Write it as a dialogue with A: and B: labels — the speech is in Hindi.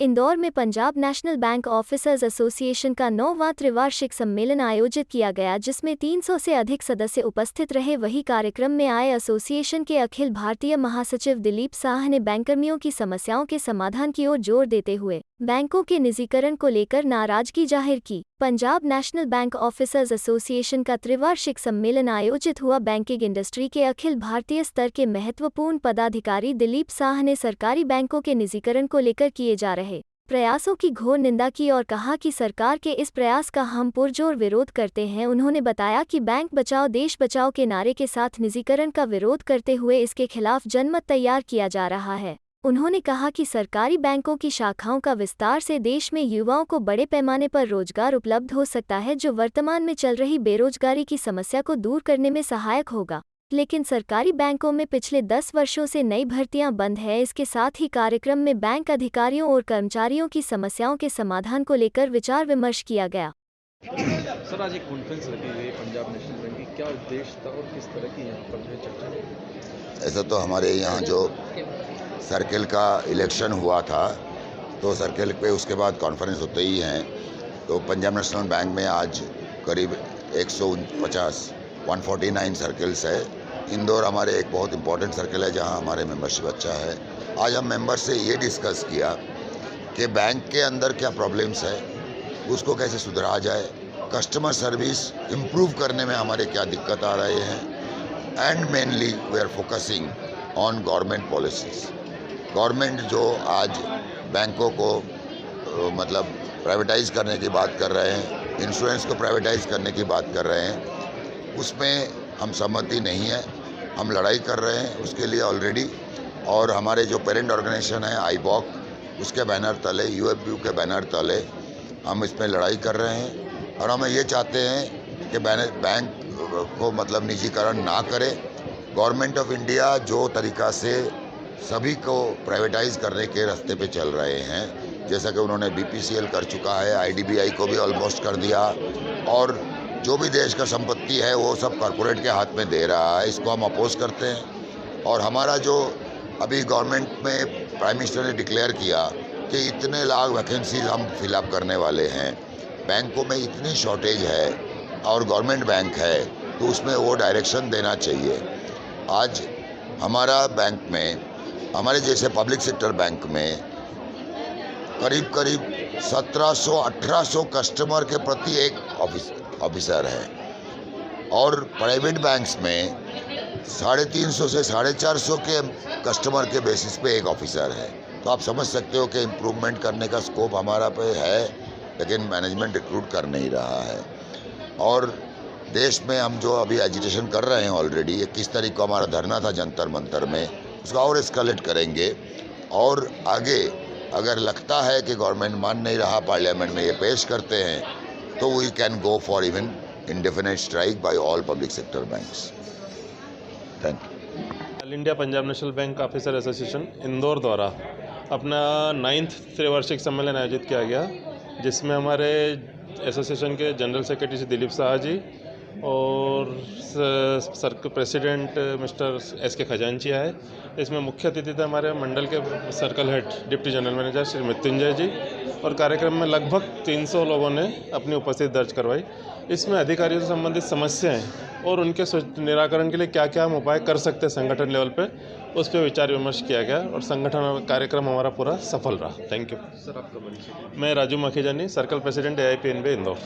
A: इंदौर में Punjab national bank officers association का 9वां त्रिवार्षिक सम्मेलन आयोजित किया गया, जिसमें 300 से अधिक सदस्य उपस्थित रहे। वही कार्यक्रम में आए एसोसिएशन के अखिल भारतीय महासचिव दिलीप साह ने बैंककर्मियों की समस्याओं के समाधान की ओर जोर देते हुए बैंकों के निजीकरण को लेकर नाराजगी जाहिर की। Punjab national bank officers association का त्रिवार्षिक सम्मेलन आयोजित हुआ। बैंकिंग इंडस्ट्री के अखिल भारतीय स्तर के महत्वपूर्ण पदाधिकारी दिलीप साह ने सरकारी बैंकों के निजीकरण को लेकर किए जा रहे प्रयासों की घोर निंदा की और कहा कि सरकार के इस प्रयास का हम पुरजोर विरोध करते हैं। उन्होंने बताया कि बैंक बचाओ देश बचाओ के नारे के साथ निजीकरण का विरोध करते हुए इसके खिलाफ जनमत तैयार किया जा रहा है। उन्होंने कहा कि सरकारी बैंकों की शाखाओं का विस्तार से देश में युवाओं को बड़े पैमाने पर रोजगार उपलब्ध हो सकता है, जो वर्तमान में चल रही बेरोजगारी की समस्या को दूर करने में सहायक होगा। लेकिन सरकारी बैंकों में पिछले 10 वर्षों से नई भर्तियां बंद है। इसके साथ ही कार्यक्रम में बैंक अधिकारियों और कर्मचारियों की समस्याओं के समाधान को लेकर विचार विमर्श किया गया।
B: सर, आज एक कॉन्फ्रेंस रखी हुई पंजाब नेशनल बैंक की, क्या उद्देश्य था और किस तरह की यहाँ पर चर्चा?
C: ऐसा तो हमारे यहाँ जो सर्किल का इलेक्शन हुआ था, तो सर्किल पे उसके बाद कॉन्फ्रेंस होते ही हैं। तो पंजाब नेशनल बैंक में आज करीब 149 सर्किल्स है। इंदौर हमारे एक बहुत इंपॉर्टेंट सर्किल है जहां हमारे मेंबरशिप अच्छा है। आज हम मेंबर से ये डिस्कस किया कि बैंक के अंदर क्या प्रॉब्लम्स है, उसको कैसे सुधरा जाए, कस्टमर सर्विस इम्प्रूव करने में हमारे क्या दिक्कत आ रहे हैं, and mainly we are focusing on government policies. Government जो आज बैंकों को मतलब प्राइवेटाइज करने की बात कर रहे हैं, इंश्योरेंस को प्राइवेटाइज करने की बात कर रहे हैं, उसमें हम सहमति नहीं है। हम लड़ाई कर रहे हैं उसके लिए ऑलरेडी, और हमारे जो पेरेंट ऑर्गेनाइजेशन है आईबॉक, उसके बैनर तले, यूएफबीयू के बैनर तले हम इसमें लड़ाई कर रहे हैं। और हम ये चाहते हैं कि बैंक को मतलब निजीकरण ना करे। गवर्नमेंट ऑफ इंडिया जो तरीका से सभी को प्राइवेटाइज करने के रास्ते पे चल रहे हैं, जैसा कि उन्होंने बीपीसीएल कर चुका है, आईडीबीआई को भी ऑलमोस्ट कर दिया, और जो भी देश का संपत्ति है वो सब कॉरपोरेट के हाथ में दे रहा है। इसको हम अपोज करते हैं। और हमारा जो अभी गवर्नमेंट में प्राइम मिनिस्टर ने डिक्लेयर किया कि इतने लाख वैकेंसीज हम फिलअप करने वाले हैं, बैंकों में इतनी शॉर्टेज है और गवर्नमेंट बैंक है, तो उसमें वो डायरेक्शन देना चाहिए। आज हमारा बैंक में, हमारे जैसे पब्लिक सेक्टर बैंक में करीब 1700-1800 कस्टमर के प्रति एक ऑफिसर है, और प्राइवेट बैंक्स में 350 से 450 के कस्टमर के बेसिस पे एक ऑफिसर है। तो आप समझ सकते हो कि इम्प्रूवमेंट करने का स्कोप हमारा पे है, लेकिन मैनेजमेंट रिक्रूट कर नहीं रहा है। और देश में हम जो अभी एजिटेशन कर रहे हैं ऑलरेडी, 21 तारीख को हमारा धरना था जंतर मंतर में, उसका और एस्केलेट करेंगे। और आगे अगर लगता है कि गवर्नमेंट मान नहीं रहा, पार्लियामेंट में ये पेश करते हैं, तो we can go for even indefinite strike by all public sector banks. Thank you.
B: All India Punjab national bank officer association Indore द्वारा अपना 9th त्रिवार्षिक सम्मेलन आयोजित किया गया, जिसमें हमारे एसोसिएशन के जनरल सेक्रेटरी श्री दिलीप साह जी और circle president mister SK Khajanchia है। इसमें मुख्य अतिथि थे हमारे मंडल के circle head deputy general manager Shri Mrityunjay ji, और कार्यक्रम में लगभग 300 लोगों ने अपनी उपस्थिति दर्ज करवाई। इसमें अधिकारियों से संबंधित समस्याएं और उनके निराकरण के लिए क्या क्या हम उपाय कर सकते हैं संगठन लेवल पे, उस पर विचार विमर्श किया गया, और संगठन कार्यक्रम हमारा पूरा सफल रहा। Thank you. सर, आपका परिचय? मैं Raju Makhijani, circle president AIPNB Indore.